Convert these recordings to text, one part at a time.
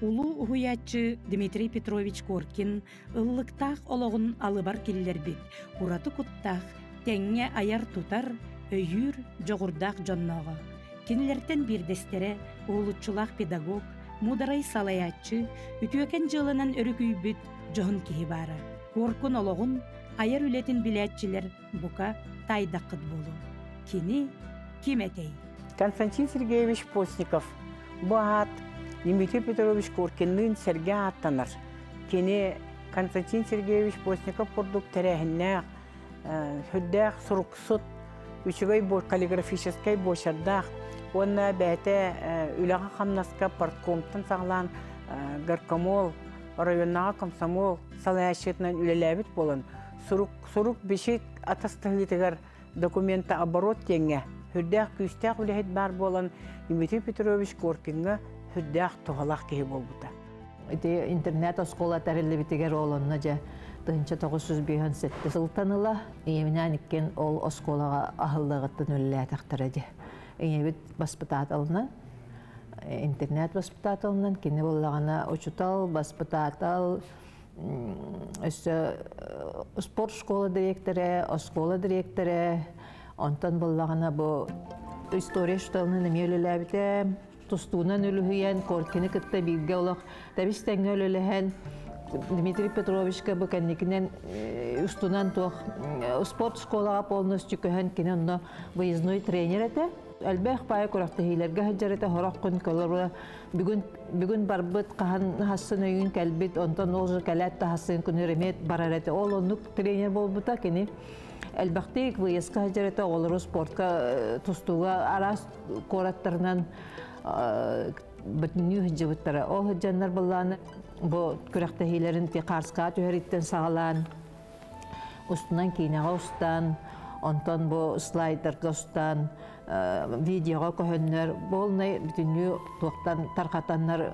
Улу уһуяччы Дмитрий Петрович Коркин ыллыктаах ологун алыбар киллербит, ураты куттаах теңге аяр тутар, өйүр жоғурдаах жонноҕо. Кинилертен бирдестере уолуччулаах педагог, мударай салаяччы, үтүөкен жылынан өрүкүйбүт жоһун киһи баара. Коркун ологун аяр үлетин билэччилер бука тайдаккыт болу. Кини ким этей? Константин Сергеевич Постников баат Дмитрий Петрович Коркиннын серге аттанар. Кини Константин Сергеевич Постников курдук терехиннээх, хөддээх суруксут, үчүгэй каллиграфическай бошардах, онна бәте үлэға хамнаска парткомтан сағлан гаркомол, районнаға комсомол салаяшетнан үлеләбит болын. Сурук бешет атастығылетігер документа оборот теңе, хөддээх күстәэх үлэхет бар болын Дмитрий Петрович Коркинга хөддээх тоғалақ кейі болбыта. Интернет оскола тәрелі бітігер олынна жа 1957 сылтаныла, емінен ikкен ол осколаға ахыллығыттын өлілі әтіқтірі де. Бит баспытат алынан, интернет баспытат алынан, кені болағана учутал, баспытат ал, спорт школа директоры, оскола директоры, онтан болағана бұл история шуталының емелілі әбіті, тустуынан өліхейен, Коркини кітті білге олық, тәбістен өліліген, Дмитрий Петровичка бұл кәнекінен үстінен тоқ спорт школаға полностью көген кені онна выездной тренер әті. Әлбәқ бай көрәқті хейлерге хәджәрәті хорақ күн көлірі бүгін барбыт қаған хасын өйін кәлбет, онтан олжы кәләтті хасын күні ремет барар әті. Ол онық тренер болбыта кені әлбәқтейік выездға хәджәрәті олыры спортқа тұстуға арас көрәттірінен бүтінні хәджәбіттері. Ол хәджәнлар болғаны бұл көрәқті хейлерін қарсқа түйеріттен сағалан, ұстынан кейінеға ұстан, онтан бұл слайдерға ұстан, видеоға көхіннер, болнай бүтінні тоқтан тарқатаннар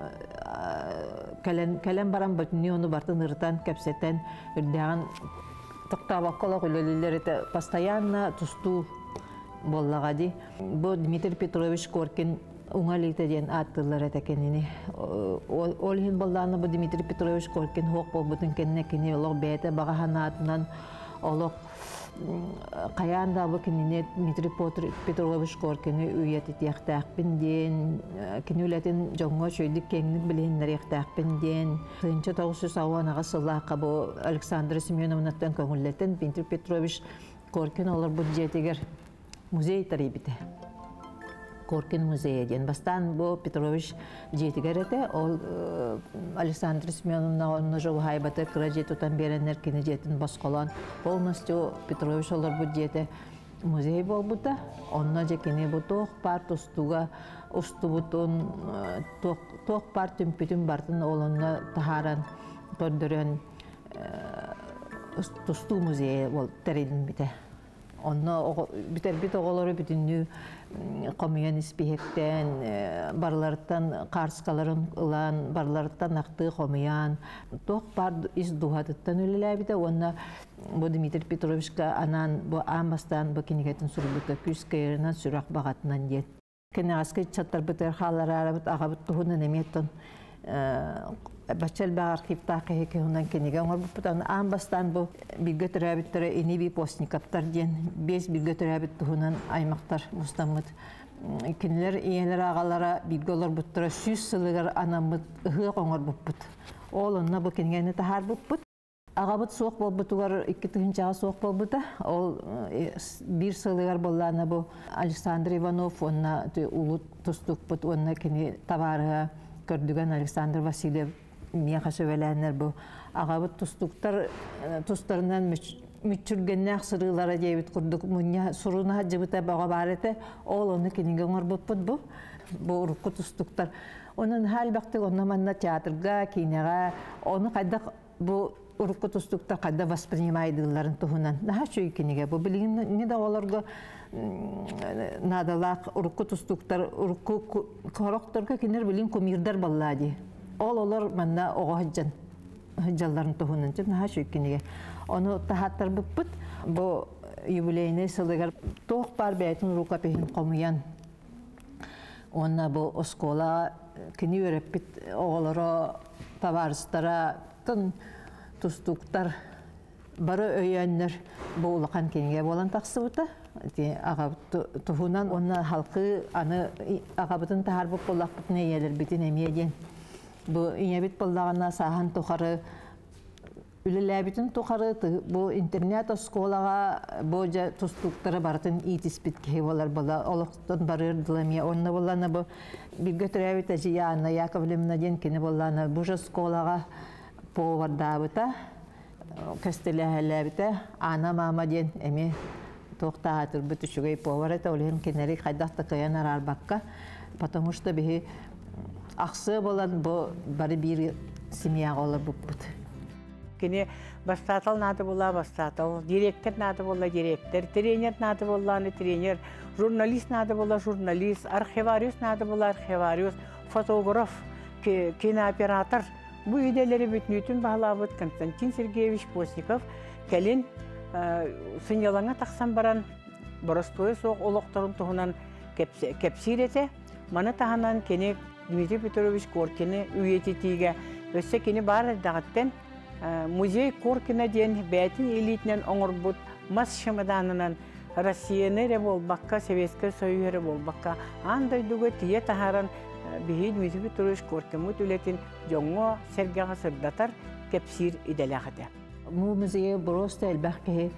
кәлем баран бүтінні оны бартын ұртан кәпсеттен үрдіған тоқтабаққылық үлелілер еті постоянно тұсту боллаға де. Бұл Дмитрий Петрович Коркин уңалыйты ден аттылар әтәкеніне. Ол хин болланы бұл Дмитрий Петрович Коркин хоқ бол бұтын кенне кене олық бәйті баға атынан олық қаян да бұл кеніне Дмитрий Петрович Коркины үйеті тияқтақпын ден, кені өлетін жоңға шөйлік кеңнік білейіндер ектақпын ден. 1990 сылаққа бұл Александра Семеновнаттан көңілетін Дмитрий Петрович Коркин олар бұл жетегер музей тарибіті. Коркин музей ден. Бастан бұл Петрович жетігер еті, ол Александр Семеновна онына жол хайбаты кіра жетутан беренер кені жетін басқолан. Полностью Петрович олар бұл жеті музей бол бұта. Онына же кені бұл тоқ бар тұстуға ұсты бұтын, тоқ бар түмпітін бартын олына тахаран көрдірен тұсту музей бол тәрейдің біті. Онна бит оғалары бүтінні коммуян испехеттен, барларыттан қарсқаларын ұлан, барларыттан ақты коммуян. Тоқ бар из дұғадыттан өлілі біті. Онна бұл Дмитрий Петровичка анан бұл амбастан бұл кенегетін сүрбіті күз кайырынан сүрақ бағатынан дед. Кенеғасқы чаттар бұтыр қалары арабыт ағабыт тұғынан әметтін. Бачел ба архивтағы хекеунан кенеге оңар бұппытан амбастан бұл білгі түрәбіттері ені бей постниковтар ден 5 білгі түрәбіт тұғынан аймақтар мұстамыд. Кенелер иелер ағалара білгі олар бұттыра 100 сылығыр анамыд ұғық оңар бұппыт. Ол онына бұл кенегені тахар бұппыт. Ағабыт соқ бол бұтығар 2 түгінші аға соқ бол бұта. Ол 1 сылығыр болланы бұл Александр Иванов, онына ұлы тұстық бұт, онына кене табарыға көрдіген Александр Васильев мияқа сөйләнер бұл. Ағабыт тұстарынан мүтчүргеннәқ сырылара дейбіт құрдық. Мұння сұруына жыбыта баға бар еті, ол оны кенеге оңар бұппыт бұл. Бұл ұрыққы тұстықтар. Оның хәл бақтық, оны манна театрға, кейнеға, оны қайдақ бұл ұрыққы тұстықтар қайда воспринимайдығыларын тұхынан. Наға шөй кенеге бұл. Білігін не да оларға надалақ ұрыққы тұстықтар, ұрыққы қорықтарға кенер білін көмірдар баллади. Ол олар манна оға хыджаларын тұхынан жүр. Наға шөй кенеге. Оны тахаттар бұппыт. Бұл юбилейіне сылығар тоқ бар бәйтін ұрыққа пейін қомыян. Онна бұл оскола kini öğretbit oğulları, tavarыстara, tın tustuqtar bары öýänler bu ulakan kiniге bolan taqsıbıta. Tuhunan onna halkı anı ağabıtın taharbup bollaqbıt neyeler bitin emiyeden. Bu inyebit bollağına sahan toxarı, ülelәbitin toxarı, bu internet oskolağa boja tustuqtara baratın itispit kehe bolar bola, olaqtın barır dilamia. Onna bollana bu bir götürəbit ajiya Anna Yakovlevna den kini bollana bu oskolağa po vardabıta, köstelәhәләbite, ana mama den emi toxta hatır bütün şugay povarata olhen kenari qaydaqta kayan ararbakka, потому что bihi Ақсы болан bu bari bir семья ola buput. Kini bastatal nada bola bastatal, direktor nada bola direktor, trener nada bola trener, jurnalist nada bola jurnalist, arxivarius nada bola arxivarius, fotograf, kinooperator. Bu ideleri bütünütün bağlabıt Konstantin Sergeyevich Postnikov kelin sınyalarına taksan baran Borostoy soğuk olukların tohunan kepsirete, mana tahanan keni Dmitri Petrovich Korkin'i üyetetiğe össe keni bari dağıtten muzey Korkin'a diyen beytin elitinden onurbut mas şamadanınan Rusya'nı revolbakka, Sovetski Soyuz'u revolbakka anday dugu tiye taharan bihi Dmitri Petrovich Korkin'mut ületin jongo sergağa sırdatar kepsir idelağıda. Bu müzeye Borosta elbette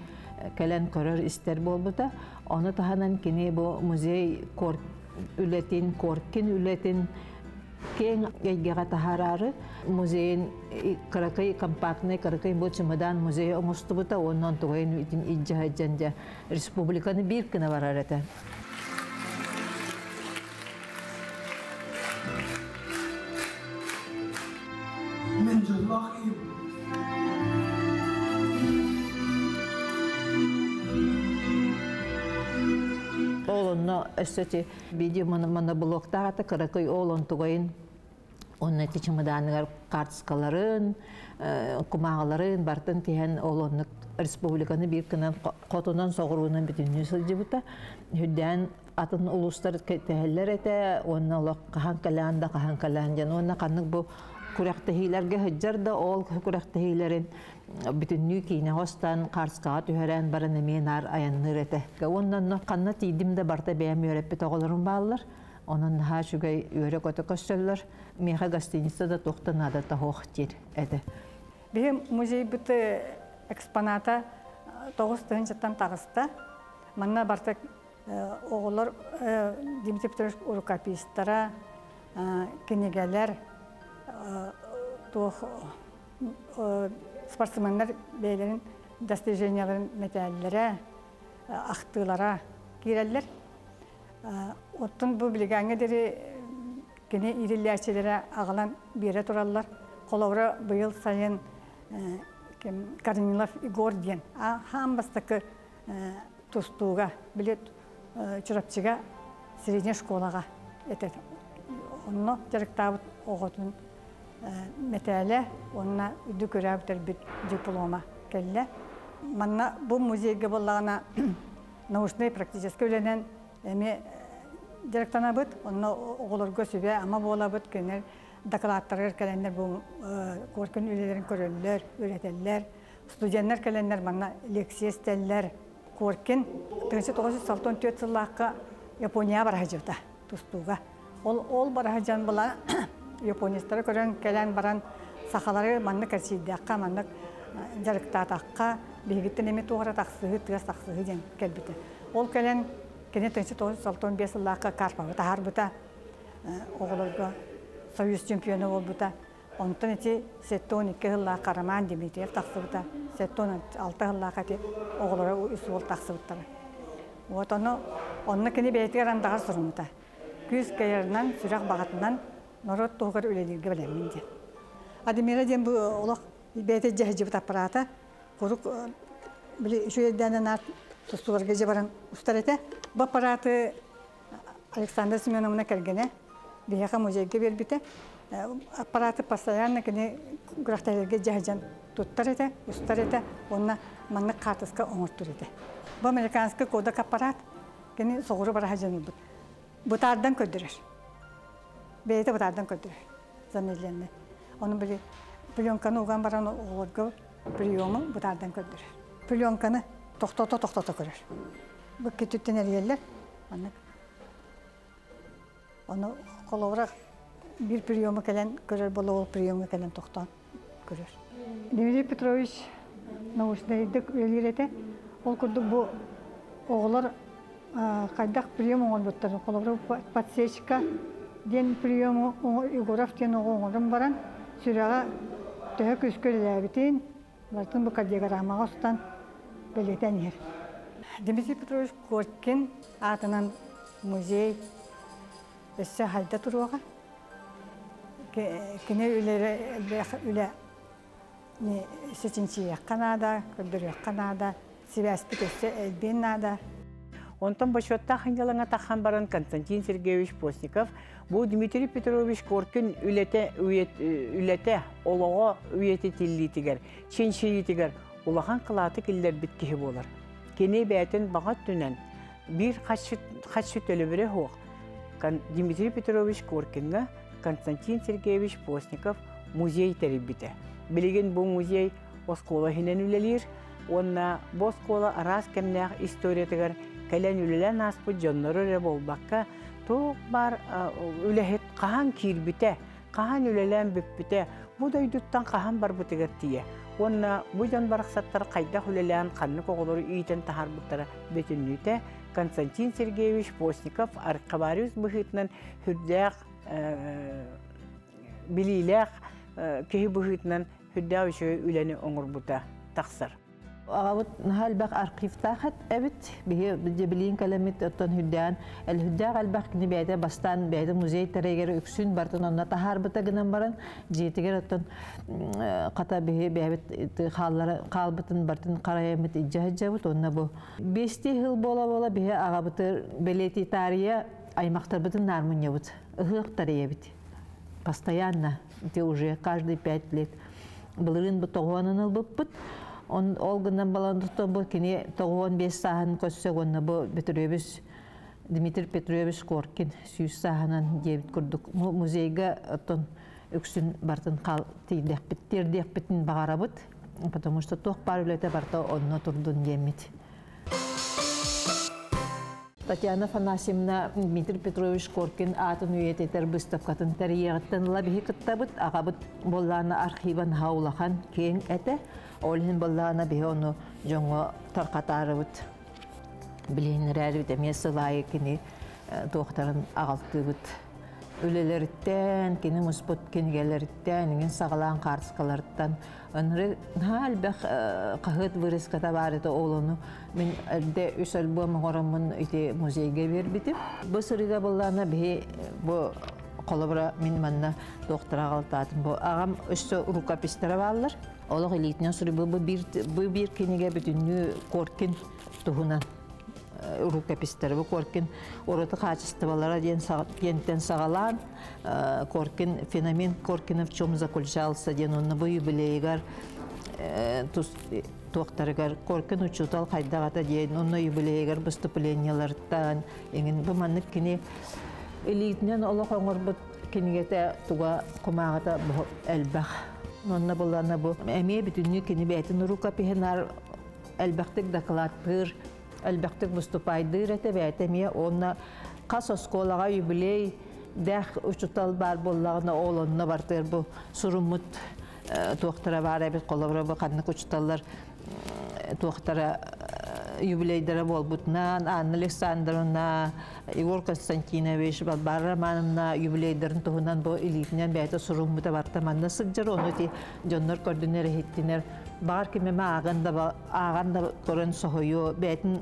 kelen karar ister bolbuta. Onu tahanan kini bu müzey ületin, Korkin ületin Ken gaygaga tahararı muzeyin karakay kampakne karakay bu çamadan muzeye omustubuta ondan toyun itin icahajanja respublikanın bir kına var arada. Oğlunna öseti video mana blokta ata karakay oğlun toyun onun çamadanlar kartskaların, kumağaların bartın tihen oğlunluk respublikanın bir kınan kotunan soğuruğunun bütünlüğü sılcıbıta. Hüdden atın uluslar teheller ete, onunla kahan kalancan, onunla kanık bu kuraktahilerge hıccar da ol kuraktahilerin bütünlüğü kine hostan kartskağa tüheren baran emeğinar ayanır ete. Onunla kanına tidim de barta beğenmiyor hep oğulların bağlılar. Onun ha şugay yörek otokoşçular, meha gazetecisi da toxtanada da hoğtir edi. Bizim muzey bütü eksponata 9 tığınçıdan tağısta. Manna bartak oğullar Dmitri Petrovich Urukapistara, kinigeler, sportsmenler beylerin достиженияларын metallara, aktılara girerler. Ottun bu bilgenge deri gene irillerçilere ağalan bire turallar. Kolavra bu yıl sayın Karnilov Igor diyen. Hambastaki tustuğga, bilet çırapçıga, srednya şkolaga eter. Onu direktabıt oğutun metale, onunla üdü görevdir bir diploma kelle. Manna bu muzeyge bollağına nauşnay praktiçeski öylenen direktana bıt, onu oğulurga sübe ama bola bıt kenler dakılatları kelenler bu korkun ülelerin körüller, üreteller, studenler kelenler bana leksiye isterler. Korkun 1964 yıllıqqa Yaponiya barahacıda tustuğa. Ol barahacan bula Yaponistara körün kelen baran sahaları manna kersidiyaqqa, manna direktataqqa, bilgitten emi tuğra taqsığı, tıras taqsığı den kelbite. Ol kelen kene 1965 yıllıqqa karpağı tahar buta oğulurga Soyuz çempiyonu ol buta. Ondan eti 12 yıllıqqa Karaman Dimitriyev taqsı buta. 6 yıllıqqa eti oğulura üsü ol taqsı butara. Onu kene beytigar andağar sorumuta. Küz kayarından, sürak bağıtından Norot tuğgar üledirge bilemin diye. Ademira diyen bu olaq beyte cehci bu taparata. Koruk şu yerden art tustuğar gece baran ustarete. Bu aparatı Alexander Semyonovna kelgene biyaka muzeyge berbite. Aparatı pasayanla kene güraxtalarga cehcan tuttarete, ustarete. Onna manlık kartıska onurturete. Bu Amerikanska kodak aparat kene soğuru barahacan bu. Bu tardan ködürür. бейте бұтардан көтір, замедленді. Оның бір пленканы оған баран оғырғы приемы бұтардан көтір. Пленканы тоқтата көрір. Бұл кетіттен әргелер, оны қолауырақ bir приемы кәлен көрір, бұл ол приемы кәлен тоқтан көрір. Дмитрий Петрович научныйдық өлгерете, ол күрдік бұл оғылар қайдақ прием оңын бұттар. Қолауырақ подсечка ден приемы Егоров ден оңырын баран, сүраға төхі күскөл ләбітін, бартын бұл кардиограммаға ұстан бөлетен ер. Дмитрий Петрович Коркин атынан музей өссі халда тұруға. Кене үлі сечінші қанада, көрдір қанада, Связьпит өссі әлбен нада. Онтан башотта хангалаңа таққан баран Константин Сергеевич Постников бұл Дмитрий Петрович Коркин үлете олығы үйеті тиллитігер, ченшейтігер, улахан қылаты келдер біткіхі болар. Кене бәйтін бағат түнен бір қатшы төлі хоқ. Дмитрий Петрович Коркинға Константин Сергеевич Постников музей тәрібіті. Білеген бұл музей осқола хинен үлелер, онна босқола арас кәмнәқ историятығар кәлән үлелән аспы жоннары рә болбаққа тоқ бар үләхет қахан кирбіте, қахан үлелән бүпбіте, бұ дайдуттан қахан бар бұтығыр тие. Онна бұ жон барақсаттар қайдақ үлелән қанны қоғылары үйтен тахар бұттара бөтіннүйте Константин Сергеевич Постников арқабариус бұхытынан хүрдәқ білейләқ кехи бұхытынан хүрдәқ үші үләні оңыр бұта тақсыр. Ağabey halbaq arxivtaqat evet bihe bilin kalamet ottan hüddan el hüdda halbaq ni beyde bastan beyde muzey tereger öksün bartan onna tahar bita gınan baran jetiger ottan qata bihe beyet hallara qalbıtın bartan qarayamet ijahjabut onna bu 5 yıl bola bihe ağabey beleti tarihe aymaqtar bitın narmunyabut ıhıq tariyebit постоянно это уже каждые 5 лет былырын bu toğanın bıppıt on olgundan balan tuttu bu kini 15 sahan kössek onna bu Petrovich Dmitri Petrovich Korkin süs sahanan debit kurduk muzeyga ton öksün bartın kal tirdek bitin bağarabıt потому что тоқ бар үлете барта онно турдун демит. Татьяна Афанасьевна Дмитрий Петрович Коркин атын үйететер выставкатын тәрияғыттаныла бихи кыттабыт, ағабыт болланы архиван хаулахан кең әті, олын болланы бихи оны жоңы тарқатарыбыт. Білейінер әрбіт әме сылайы кені тоқтарын ағалтыбыт. Өлелеріттен, кені мұспыт кенігелеріттен, еңін сағалан қарсқаларыттан. Önre halbaq qahıt vırıskata barıda oğlunu men de üç albüm qoramın ite muzeyge berbitim. Bu sırıga bollana be bu kolabora men manna doktora qaltadım. Bu ağam üstü rukapistara vallar. Oğlu elitnen sürü bu bir kenige bütünlü Korkin tuhunan rukapistara bu Korkin orada kaçıstıvalara diyenten sağalan Korkin fenomen Korkin'in в чем заключался ден он на юбилейгар тоқтарыгар Korkin учутал хайдагата ден он на юбилейгар выступлениялардан еңин бу маннык кини элитнен оло коңорбут кинигете туга комагата бу элбах онна буллана бу эме бүтүнү кини бетин рукапихнар элбахтык докладтыр элбахтык выступайдыр эте бетеме онна кас осколага юбилей дәх учутал бар боллагына оолонна бартыр бу сурумут тоқтара бар бит колобра бу канны учуталлар тоқтара юбилейдere болбутнан Анна Александровна Егор Константинович бар романына юбилейдерин туһунан бу илитнен бәйте сурумута бартаманна сыгжыр оны ти жоннор көрдүнер хиттинер бар кимеме аганда көрөн сохойо бәйтин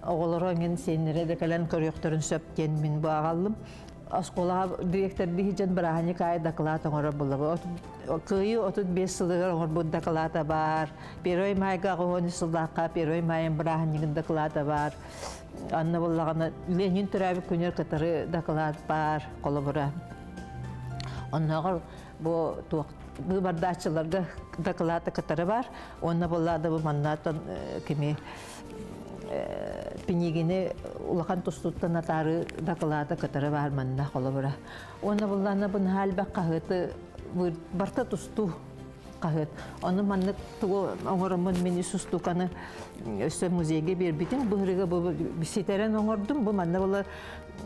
оголорон сенере де калан көрөктөрүн сөптен мен бу агаллым Асколага директор дихижен барахани кай доклад оңор булабы. Кыйы 35 жылдыр оңор бу доклада бар. Первый майга гони сылдакка первый майын бараханигин доклада бар. Анна буллагана Ленин төрәбі күнер кытары доклад бар колобура. Оннагыр бу бардачыларга доклады кытары бар. Онна буллады бу мандаттан кими пинигини улахан тустуттан атары доколада кытары бар манна холобура. Оны буллана бун халбак кахыты барта тусту кахыт. Оны манны тугу оңоромун мени сустуканы өсө музейге бербитин быгырыга бу ситерен оңордум. Бу манна була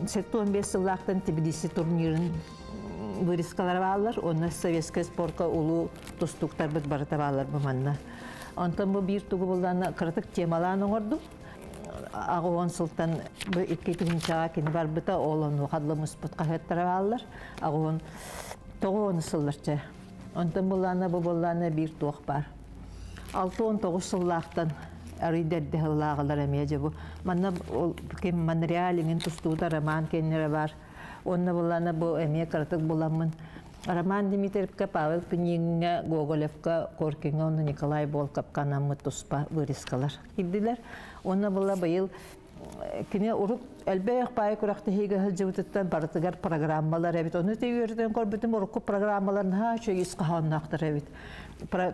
15 жылдактан Тбилиси турнирин вырискалар балар. Оны советский спортка улуу тустуктар бит барата балар бу манна. Онтон бу бир тугу буллана кыртык темалан оңордум. Ағуан сылтан бұл икки түгіншаға кені бар бұта олын ұқадлымыз бұтқа хеттара балылар. Ағуан тоғуаны сылларча. Онтан бұлланы бір тоқ бар. 6-19 сыллақтан әрейдерді ғылағылар әмейе бұл. Манна кем реалingen тұстуыда роман кенері бар. Онна бұлланы бұл әмейе қыртық бұламын. Роман Дмитриевка, Павел Пенинга, Гоголевка, Коркинга, оны Николай Волков, Канамы Туспа вырискалар. Иддилер. Онна була быйыл кине уруп элбек пай куракты хиге хылжыбыттан бартыгар программалар эбит. Оны тегерден көрбүтүм урукку программаларын ха чөй исқаханнактыр эбит.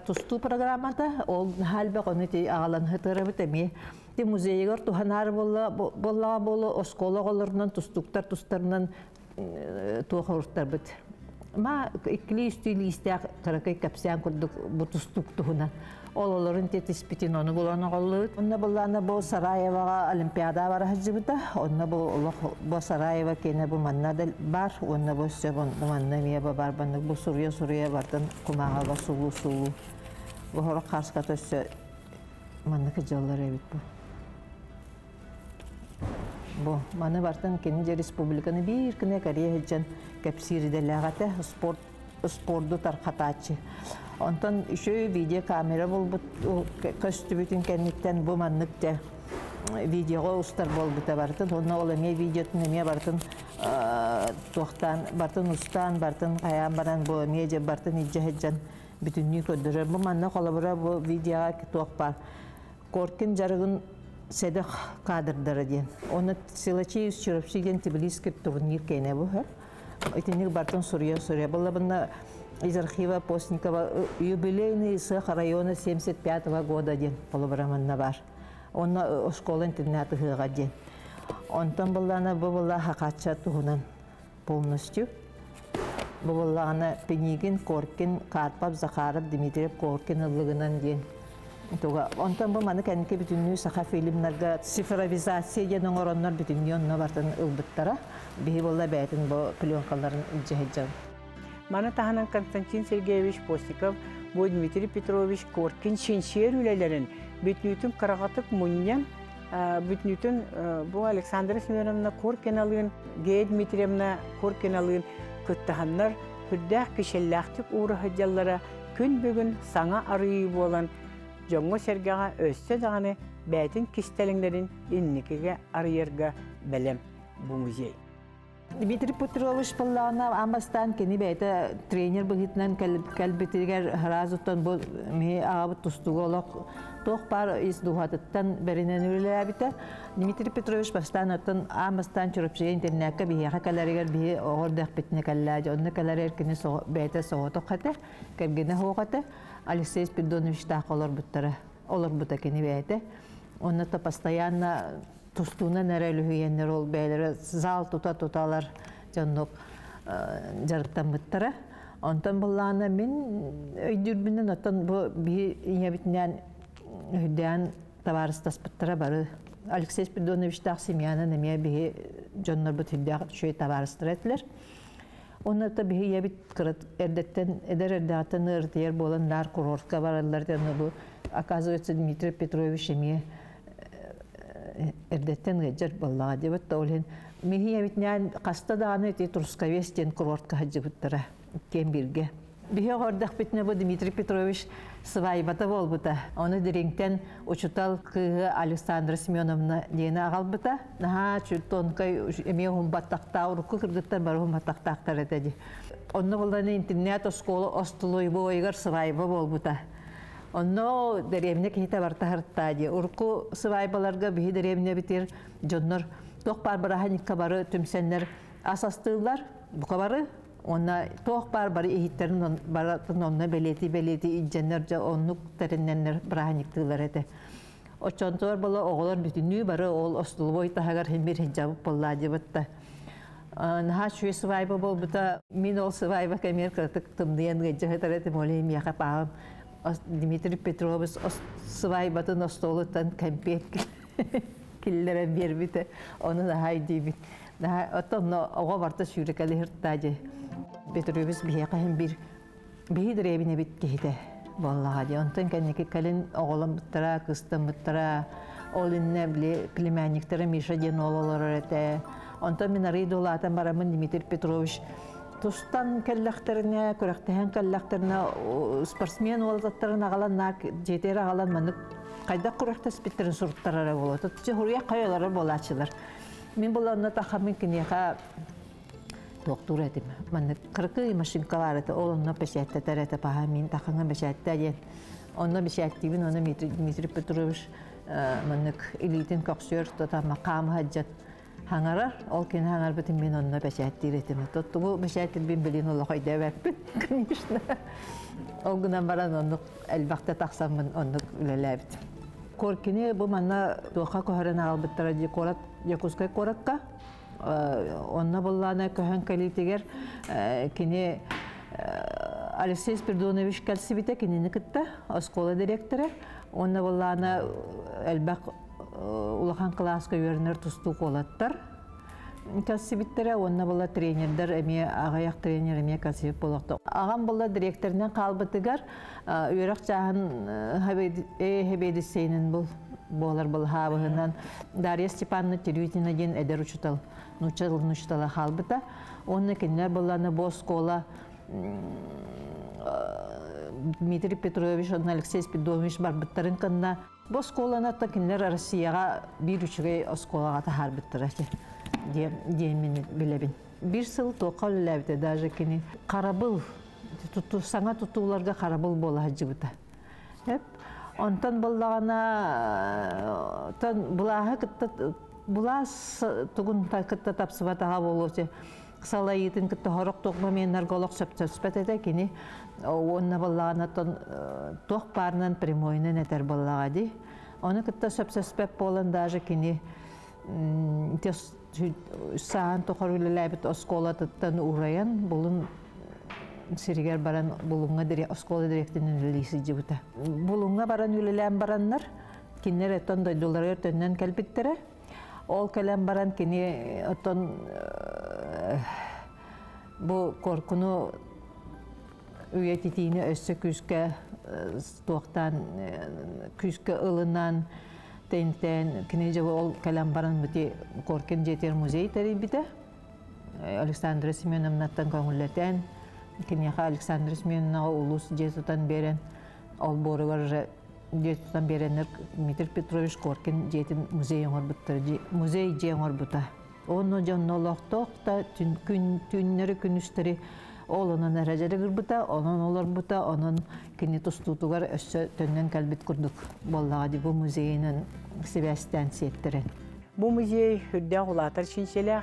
Тусту программада ол халбек оны тей агалан хытырыбыт эми. Те музейгер туханар болла оскологолорунан тустуктар тустарынан тухуртар бит. Ма икли стилистак каракай капсян курдук бу тустуктуна. Ололорун тетиспитин оны буланы голлут. Онна буланы бу Сараевага олимпиада бар хаҗыбыта. Онна бу Сараева кене бу маннада бар. Онна бу сөбөн манна мия бар банык бу сурия бартын кумага сулу. Бу хора карска төсө манна кыжаллар эбит бу. Бу маны бартын кене республиканы бир кине Корея хеджан капсирделагата спортду таркатачы. Онтон еще видео камера был костюмтин кенниттен бу манныкта видеого устар болбута бартын. Онна ол эме видеотун эме бартын токтан бартын устан бартын каян баран бу эме же бартын иджахеджан бүтүннү көдөрөр. Бу манна колобура бу видео ток бар. Коркин жарыгын седек кадрдары ден. Оны силачи чурапшиген Тбилисский турнир кене бу. Этинник бартын сурия була бунна из архива Постникова юбилейный исах района 75-го года ден полубраманна бар. Он школа-интернаты хыга ден. Онтан буллана була хакача тугунан полностью. Буллана Пенигин, Коркин, Карпов, Захаров, Дмитриев, Коркин ылыгынан ден. Онтан бу маны кәнеке бүтүннүү саха фильмларга цифровизация ден ороннор бүтүннүү онно бартын ылбыттара. Бихи болла бәйтін бу пленкаларын иджахеджан. Мана таханан Константин Сергеевич Постников, бу Дмитрий Петрович Коркин шеншер үлелерин бүтнүтүн карагатык муньян, бүтнүтүн бу Александра Семеновна Коркин алыын, Гея Дмитриевна Коркин алыын көттаханнар хүрдәк кишелләхтик ууры хыджаллара күн бүгүн саңа арыйы болан жоңго сергага өссө даганы бәйтин кистелиңдерин инникеге арыйырга белем бу музей. Дмитрий Петрович Паллана амастан кени бәйті тренер бұғытынан кәлбетігер разуттан бұл мей ағабы тұстуғолық тоқ бар издуғатыттан бәрінен өрілі әбіті. Дмитрий Петрович бастан оттан амастан чұрыпшыға интернетке бейеға кәләрігер бейе оғырдақ бетіне кәлләді. Онны кәләрер кені бәйті соғытық қаты, кәргені хоғаты. Алексей Спиридонович тақ олар бұта кені бәйті. Онны та постоянно тустуна нәрәлүхүйеннер ол бәйлері зал тұта-тұталар жаннық жарықтан бұттыра. Онтан бұлланы мен өйдүрбінен оттан бұл бейінебітінен өйдән табарыстас бұттыра бары. Алексей Спиридонович тақ семьяны нәме бейі жоннар бұт өйдәқ шөй табарыстыр әтілер. Оны да бейі ебіт қырыт әрдеттен әрдәтін ұртияр болан нар курортқа баралар. Оказывается, Дмитрий Петрович еме эрдеттен гыджар боллага дебет толен михия битнән каста даны ти Трускавестен курортка хаҗыбыттыра кен бирге бихе гордак битне бу Дмитрий Петрович свайбата болбута оны диреңтен учутал кыгы Александра Семеновна дена агалбыта наха чүтонкай эме баттакта урукку кыргыттан бар баттактар этеди онны булданы интернет школа остулой бойгар свайба болбута. Онно деревне кита барта хартади. Урку свайбаларга бихи деревне битер жоннор тох бар бараханикка бары түмсеннер асастылар. Бука бары онна тох бар ихиттерин баратын онна белети идженнер жа оннук теренненнер бараханиктылар эте. Очонтор бала оголор бүтүнүү бары ол остулбой тахагар хембир хиджабып болла дебатта. Наха шуй свайба болбута мин ол свайба кемер кыртык тымдыян гыжыхытараты молем яка паам. Дмитрий Петрович свайбатын остолуттан кемпек киллере бербите. Оны наха дибит. Наха отонно ого барта шүрекали хыртажы. Петрович бияка хембир бейдребине бит кейде. Vallahi diye ondan kendiki kalın oğlum bıttıra, kıstım bıttıra, oğlunne bile plimenlikleri Mişa diyen oğulları öğrete. Ondan ben arayı dolatan baramın Dmitri Petrovich Тустан кәлләхтерне, күрәктәһән кәлләхтерне спортсмен олзаттарын агаланнар, жетер агалан мәнү кайда күрәктә спиттерин сурттарара була. Тотчы хурия каялары булачылар. Мин буларны тахамын кинеха доктор этим. Мен 40 машинкалар это олонна пешәттә тәрәтә паһа мин тахаңа пешәттә дигән. Онна пешәттибин, аны Дмитрий Петрович менек элитин коксер тота макам хаҗат. Hangarar, ol ken hangar bitin men onna beşättir etime. Tuttu bu beşättir bin bilin ola hayda verpin. Конечно. O günden baran onu elbette taksamın onu ülelebit. Korkini bu manna doğa koharan albittara di korat yakuskay korakka. Onna bollana köhen kalitiger kini Alexey Spiridonovich Kalsibite kini nikitta, oskola direktörü. Onna bollana elbaq Улахан класска үйернер тустук олаттар. Кәсибиттере, онна бола тренердер, эме ағаяқ тренер, эме кәсибит болақты. Ағам бола директорнен қалбытыгар, үйерек жағын хебедісейнін болар бұл хабығынан. Дарья Степановна Терютина ген әдер учутал, нучтала қалбыта. Онны кенлер боланы боскола Дмитрий Петрович, Алексей Спидович барбыттарын кынна. Бу сколана такинлер Россияга бир үчүгө осколага тахар биттирачы. Деймин билебин. Бир сыл токол лебде даже кини карабыл саңа тутууларга карабыл бола жибыта. Хеп онтан боллагана тан булага кытта булас тугун такытта тапсыбатага болочу. Салайытын кытта хорок токма мен нарголок сөпсөспөтөдө кини онна боллагана тон тох парнан прямойнен этер боллагади. Оны кытта сөпсөспөп болон даже кини тес саан тохорулелебит осколатыттан ураян булун сиригер баран булунга дире оскола директинин лиси жибута. Булунга баран үлелем бараннар кинер этон дойдулар өтөннөн келбиттере. Ол келем баран кини отон bu korkunu üyetitiğini össe küske tohtan küske ılınan tenten kinece ol kalam baran biti korken jeter muzey teri bite Alexandra Semyonovna'tan kongulleten kinyaha Alexandra Semyonovna ulus jetutan beren ol borugar jetutan berenler Dmitri Petrovich korken jetin muzey orbuttarji muzey je orbuta. Onu canlılıqta tünleri günüsteri olanın erəcəri qırbuta, onun olur buta, onun kini tustutugar össü tönnen kalbit kurduk. Vallahi bu muzeyinin sebəstən siyettiren. Bu muzey hüddə olatar çinçelək.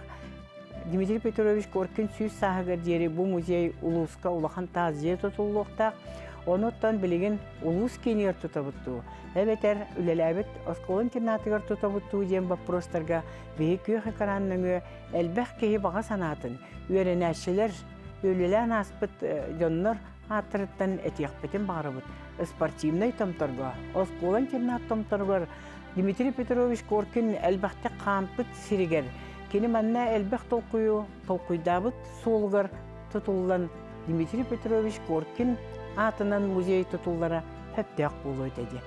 Dmitri Petrovich Korkin süz sahıgar deri bu muzey uluska ulağın taziye tutulluqta. Onuttan bilgin ulus kenyer tutabuttu. Ebeter ülelebet oskol internatıgar tutabuttu diyen baprostarga büyük yöğü karanlığı elbək kehi bağa sanatın. Öğrenəşçiler ölülen aspıt jonlar hatırıttan etiyakbetin bağırıbıt. Sportivnay tomtarga, oskol internat tomtargar Dmitri Petrovich Korkin elbəkte kampıt siriger. Keni manna elbək tolkuydabıt solgar tutullan Dmitri Petrovich Korkin atından muzey tutullara hep dek bulu dedi.